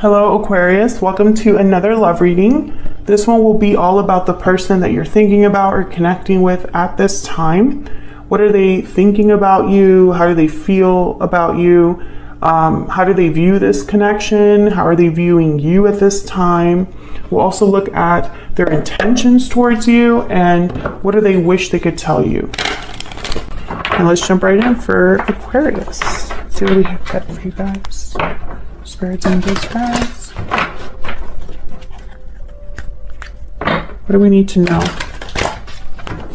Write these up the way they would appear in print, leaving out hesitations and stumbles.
Hello Aquarius, welcome to another love reading. This one will be all about the person that you're thinking about or connecting with at this time. What are they thinking about you? How do they feel about you? How do they view this connection? How are they viewing you at this time? We'll also look at their intentions towards you and what do they wish they could tell you. And let's jump right in for Aquarius. Let's see what we have got for you guys. Spirits, angels, guys. What do we need to know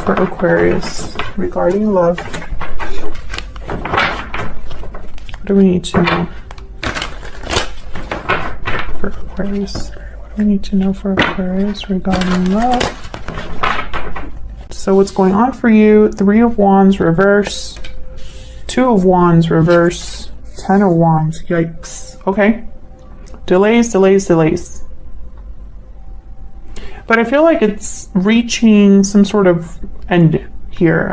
for Aquarius regarding love? What do we need to know for Aquarius? What do we need to know for Aquarius regarding love? So what's going on for you? 3 of Wands reverse, 2 of Wands reverse, 10 of Wands. Yikes. Okay. Delays. But I feel like it's reaching some sort of end here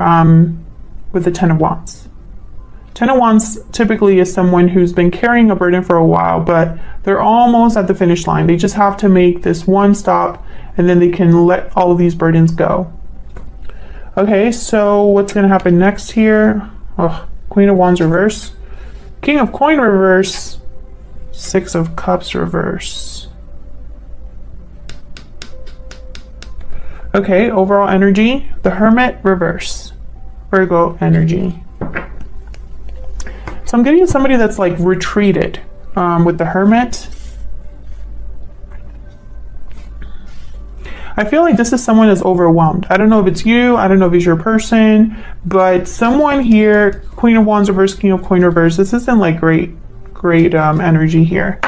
with the 10 of Wands. 10 of Wands typically is someone who's been carrying a burden for a while, but they're almost at the finish line. They just have to make this one stop and then they can let all of these burdens go. Okay, so what's going to happen next here? Oh, Queen of Wands reverse. King of Coin reverse. 6 of Cups reverse. Okay, overall energy. The Hermit reverse. Virgo energy. So I'm getting somebody that's like retreated with the Hermit. I feel like this is someone that's overwhelmed. I don't know if it's you, I don't know if it's your person, but someone here, Queen of Wands reverse, King of Coin reverse, this isn't like great energy here.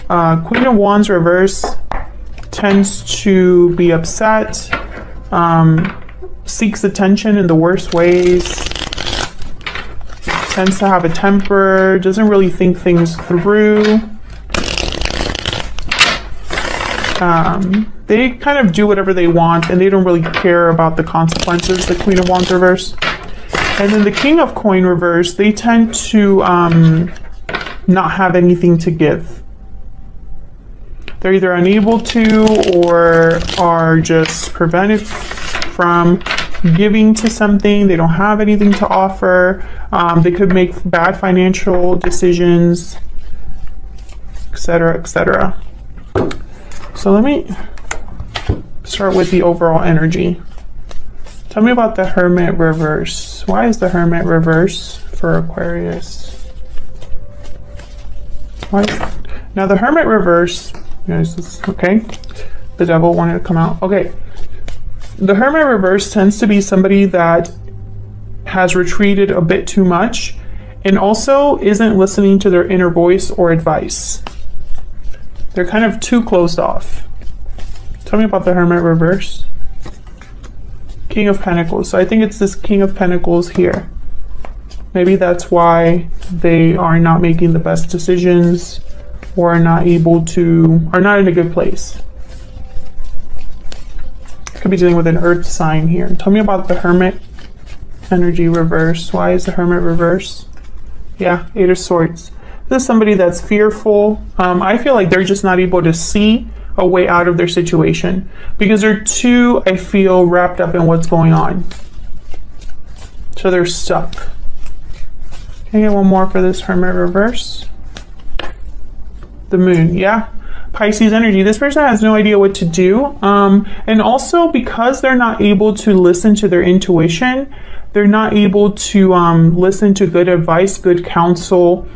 Queen of Wands reverse tends to be upset, seeks attention in the worst ways, tends to have a temper, doesn't really think things through. They kind of do whatever they want and they don't really care about the consequences, the Queen of Wands reverse. And then the King of Coin reverse, they tend to not have anything to give. They're either unable to or are just prevented from giving to something. They don't have anything to offer. They could make bad financial decisions, etc., etc. So let me start with the overall energy. Tell me about the Hermit reverse. Why is the Hermit reverse for Aquarius? Now the Hermit reverse, okay, the Devil wanted to come out. Okay, the Hermit reverse tends to be somebody that has retreated a bit too much and also isn't listening to their inner voice or advice. They're kind of too closed off. Tell me about the Hermit reverse. King of Pentacles. So I think it's this King of Pentacles here. Maybe that's why they are not making the best decisions or are not able to, are not in a good place. Could be dealing with an earth sign here. Tell me about the Hermit energy reverse. Why is the Hermit reverse? Yeah, 8 of Swords. This is somebody that's fearful. I feel like they're just not able to see a way out of their situation because they're too, I feel, wrapped up in what's going on. So they're stuck. Can I get one more for this Hermit reverse? The Moon, yeah. Pisces energy. This person has no idea what to do. And also because they're not able to listen to their intuition, they're not able to listen to good advice, good counsel.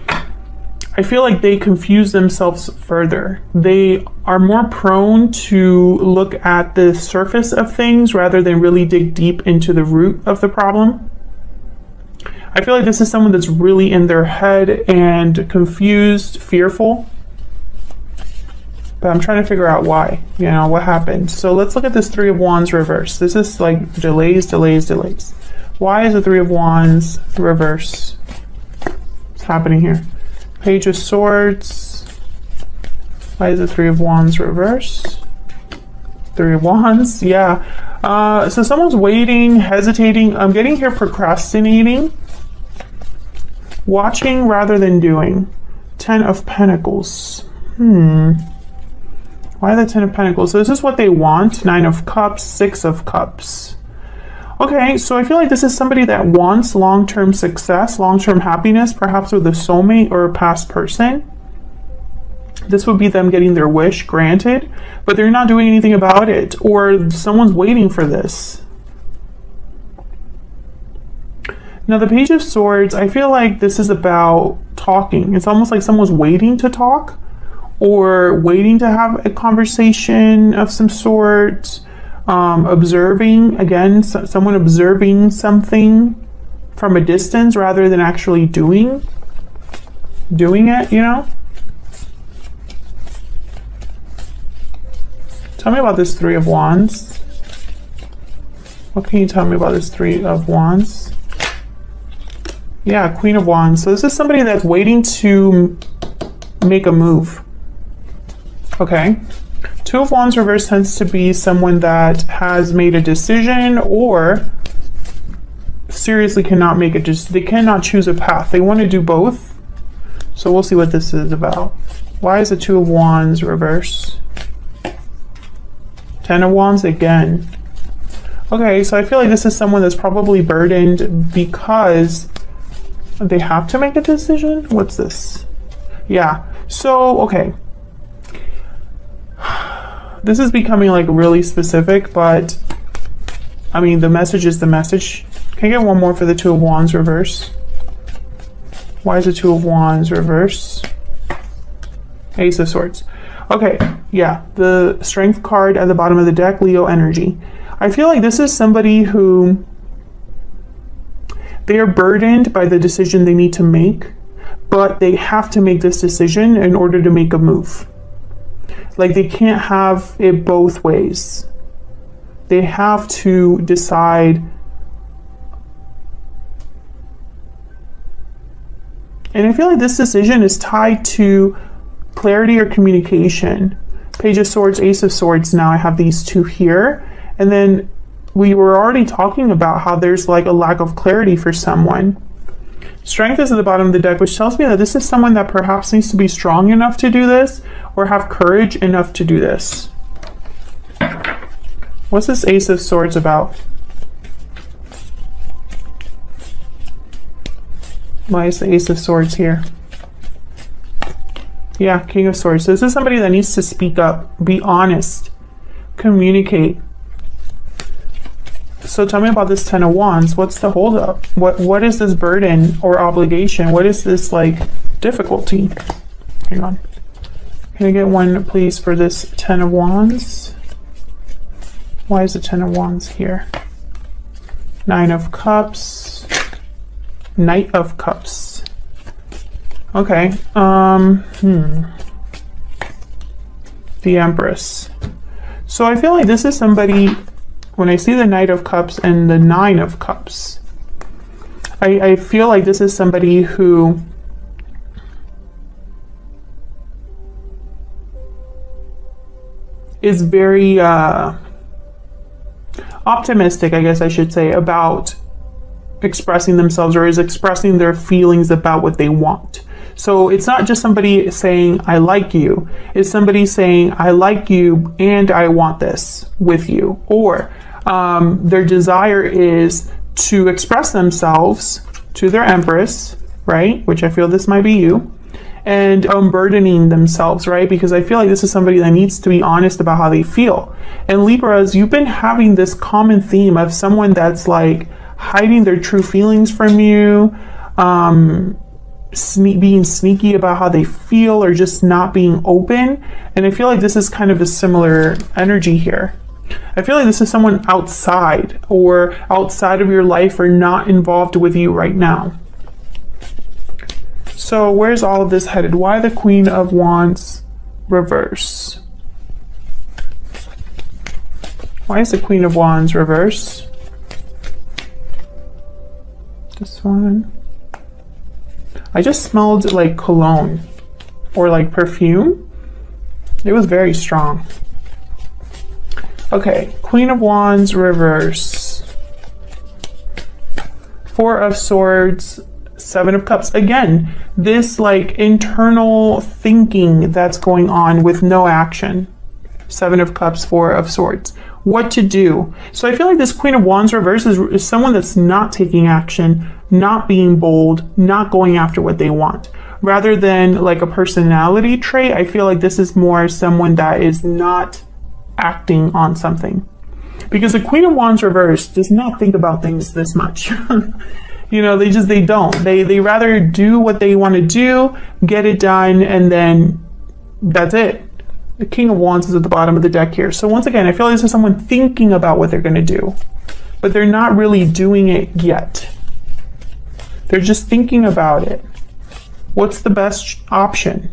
I feel like they confuse themselves further. They are more prone to look at the surface of things rather than really dig deep into the root of the problem. I feel like this is someone that's really in their head and confused, fearful. But I'm trying to figure out why, what happened. So let's look at this 3 of Wands reverse. This is like delays. Why is the 3 of Wands reverse? What's happening here? Page of Swords. Why is the 3 of Wands reverse? 3 of Wands, yeah. So someone's waiting, hesitating. I'm getting here procrastinating. Watching rather than doing. 10 of Pentacles. Why the Ten of Pentacles? So this is what they want. Nine of Cups, Six of Cups. Okay, so I feel like this is somebody that wants long-term success, long-term happiness, perhaps with a soulmate or a past person. This would be them getting their wish granted, but they're not doing anything about it, or someone's waiting for this. Now, the Page of Swords, I feel like this is about talking. It's almost like someone's waiting to talk or waiting to have a conversation of some sort. Observing, again, someone observing something from a distance rather than actually doing it, you know? Tell me about this Three of Wands. What can you tell me about this Three of Wands? Yeah, Queen of Wands. So this is somebody that's waiting to make a move. Okay. Two of Wands reverse tends to be someone that has made a decision or seriously cannot make it. They cannot choose a path. They want to do both. So we'll see what this is about. Why is the Two of Wands reverse? Ten of Wands again. Okay, so I feel like this is someone that's probably burdened because they have to make a decision. What's this? Yeah. So, okay. This is becoming like really specific, but I mean, the message is the message. Can I get one more for the Two of Wands reverse? Why is the Two of Wands reverse? Ace of Swords. Okay, yeah, the Strength card at the bottom of the deck, Leo energy. I feel like this is somebody who they are burdened by the decision they need to make, but they have to make this decision in order to make a move. Like, they can't have it both ways. They have to decide. And I feel like this decision is tied to clarity or communication. Page of Swords, Ace of Swords. Now I have these two here. And then we were already talking about how there's like a lack of clarity for someone. Strength is at the bottom of the deck, which tells me that this is someone that perhaps needs to be strong enough to do this or have courage enough to do this. What's this Ace of Swords about? Why is the Ace of Swords here? Yeah, King of Swords. So this is somebody that needs to speak up, be honest, communicate. So tell me about this Ten of Wands. What's the holdup? What is this burden or obligation? What is this like difficulty? Hang on. Can I get one, please, for this Ten of Wands? Why is the Ten of Wands here? Nine of Cups. Knight of Cups. Okay. The Empress. So I feel like this is somebody, when I see the Knight of Cups and the Nine of Cups, I feel like this is somebody who is very optimistic, I guess I should say, about expressing themselves, or is expressing their feelings about what they want. So it's not just somebody saying, I like you. It's somebody saying, I like you and I want this with you. Or their desire is to express themselves to their Empress, right? Which I feel this might be you. And unburdening themselves, right? Because I feel like this is somebody that needs to be honest about how they feel. And Libras, you've been having this common theme of someone that's like hiding their true feelings from you, being sneaky about how they feel, or just not being open. And I feel like this is kind of a similar energy here. I feel like this is someone outside of your life, or not involved with you right now. So where's all of this headed? Why the Queen of Wands reverse? Why is the Queen of Wands reverse? This one. I just smelled like cologne or like perfume. It was very strong. Okay, Queen of Wands reverse. Four of Swords, Seven of Cups. Again, this like internal thinking that's going on with no action. Seven of Cups, Four of Swords. What to do? So I feel like this Queen of Wands reverse is someone that's not taking action, not being bold, not going after what they want. Rather than like a personality trait, I feel like this is more someone that is not acting on something. Because the Queen of Wands reverse does not think about things this much. You know, they don't. They rather do what they want to do, get it done, and then that's it. The King of Wands is at the bottom of the deck here. So once again, I feel like this is someone thinking about what they're going to do, but they're not really doing it yet. They're just thinking about it. What's the best option?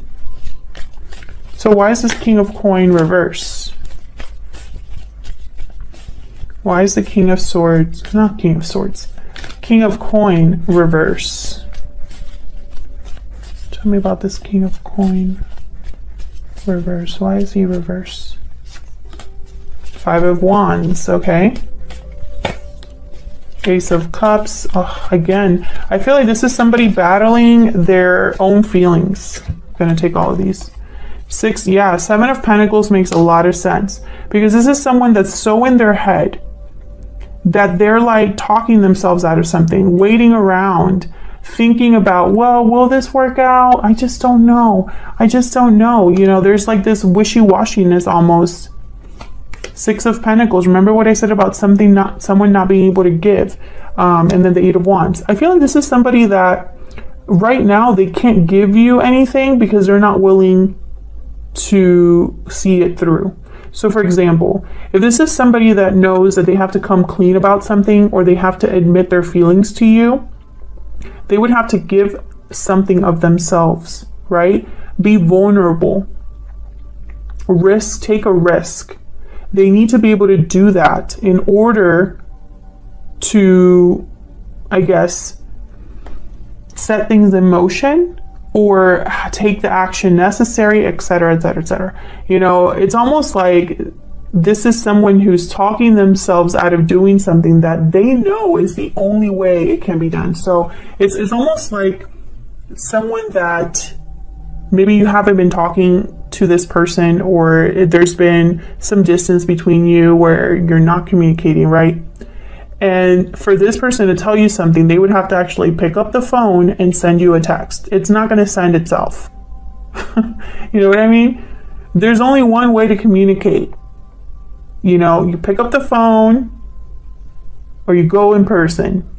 So why is this King of Coin reverse? Why is the King of Swords, not King of Swords, King of Coin reverse? Tell me about this King of Coin reverse. Why is he reverse? Five of Wands, okay. Ace of Cups. Oh, again, I feel like this is somebody battling their own feelings. I'm gonna take all of these. Six, yeah, Seven of Pentacles makes a lot of sense because this is someone that's so in their head that they're like talking themselves out of something, waiting around, thinking about, well, will this work out? I just don't know. I just don't know. You know, there's like this wishy-washiness almost. Six of Pentacles. Remember what I said about someone not being able to give, and then the Eight of Wands. I feel like this is somebody that right now they can't give you anything because they're not willing to see it through. So for example, if this is somebody that knows that they have to come clean about something or they have to admit their feelings to you, they would have to give something of themselves, right? Be vulnerable. Risk, take a risk. They need to be able to do that in order to, I guess, set things in motion or take the action necessary, etc., etc., etc. You know, it's almost like this is someone who's talking themselves out of doing something that they know is the only way it can be done. So it's almost like someone that maybe you haven't been talking to this person, or there's been some distance between you where you're not communicating, right? And for this person to tell you something, they would have to actually pick up the phone and send you a text. It's not going to send itself. You know what I mean? There's only one way to communicate. You know, you pick up the phone or you go in person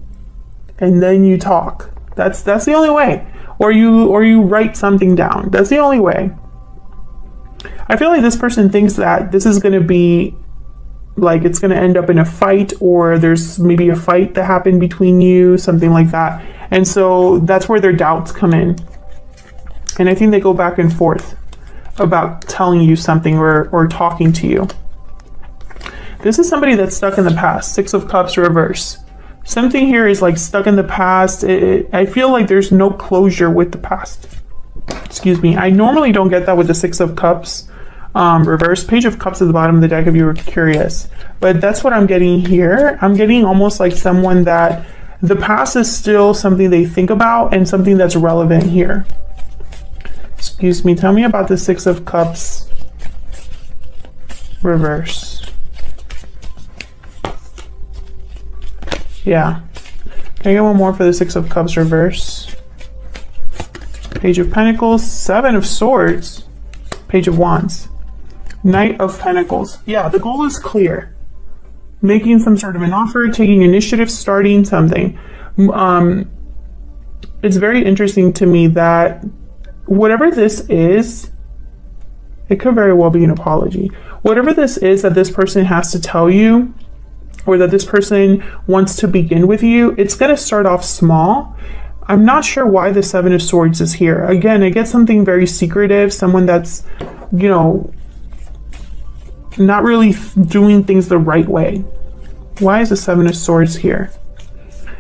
and then you talk. That's the only way. Or you write something down. That's the only way. I feel like this person thinks that this is going to be like it's going to end up in a fight, or there's maybe a fight that happened between you, something like that. And so that's where their doubts come in. And I think they go back and forth about telling you something or talking to you. This is somebody that's stuck in the past. Six of Cups reverse. Something here is like stuck in the past. I feel like there's no closure with the past. Excuse me. I normally don't get that with the Six of Cups. Reverse. Page of Cups at the bottom of the deck if you were curious, but that's what I'm getting here. I'm getting almost like someone that the past is still something they think about and something that's relevant here. Excuse me, tell me about the Six of Cups reverse. Yeah, can I get one more for the Six of Cups reverse? Page of Pentacles, Seven of Swords, Page of Wands, Knight of Pentacles. Yeah, the goal is clear. Making some sort of an offer, taking initiative, starting something. It's very interesting to me that whatever this is, it could very well be an apology. Whatever this is that this person has to tell you, or that this person wants to begin with you, it's going to start off small. I'm not sure why the Seven of Swords is here. Again, I get something very secretive, someone that's, you know, not really doing things the right way. Why is the Seven of Swords here?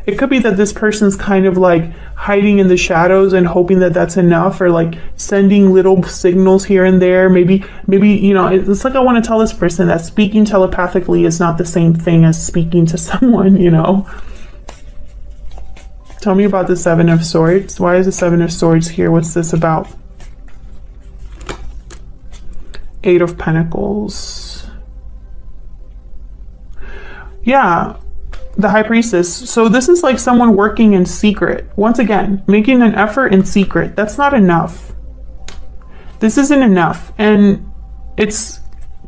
It could be that this person's kind of like hiding in the shadows and hoping that that's enough, or like sending little signals here and there. Maybe, you know, it's like I want to tell this person that speaking telepathically is not the same thing as speaking to someone, you know. Tell me about the Seven of Swords. Why is the Seven of Swords here? What's this about? Eight of Pentacles. Yeah, the High Priestess. So this is like someone working in secret. Once again, making an effort in secret. That's not enough. This isn't enough. And it's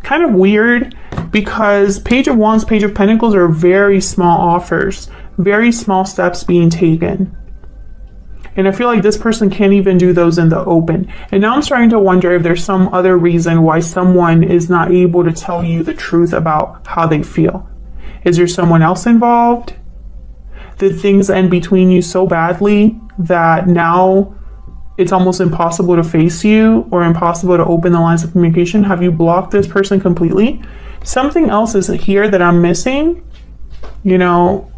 kind of weird because Page of Wands, Page of Pentacles are very small offers, very small steps being taken. And I feel like this person can't even do those in the open. And now I'm starting to wonder if there's some other reason why someone is not able to tell you the truth about how they feel. Is there someone else involved? Did things end between you so badly that now it's almost impossible to face you or impossible to open the lines of communication? Have you blocked this person completely? Something else is here that I'm missing. You know,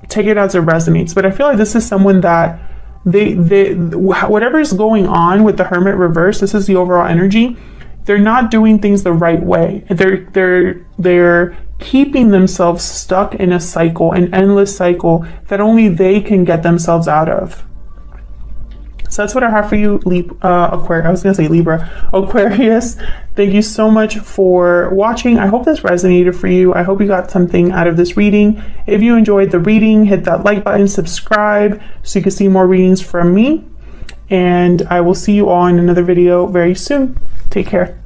take it as it resonates. But I feel like this is someone that whatever is going on with the Hermit reverse, this is the overall energy. They're not doing things the right way. They're keeping themselves stuck in a cycle, an endless cycle that only they can get themselves out of. So that's what I have for you, Aquarius. I was going to say Libra. Aquarius, thank you so much for watching. I hope this resonated for you. I hope you got something out of this reading. If you enjoyed the reading, hit that like button, subscribe so you can see more readings from me. And I will see you all in another video very soon. Take care.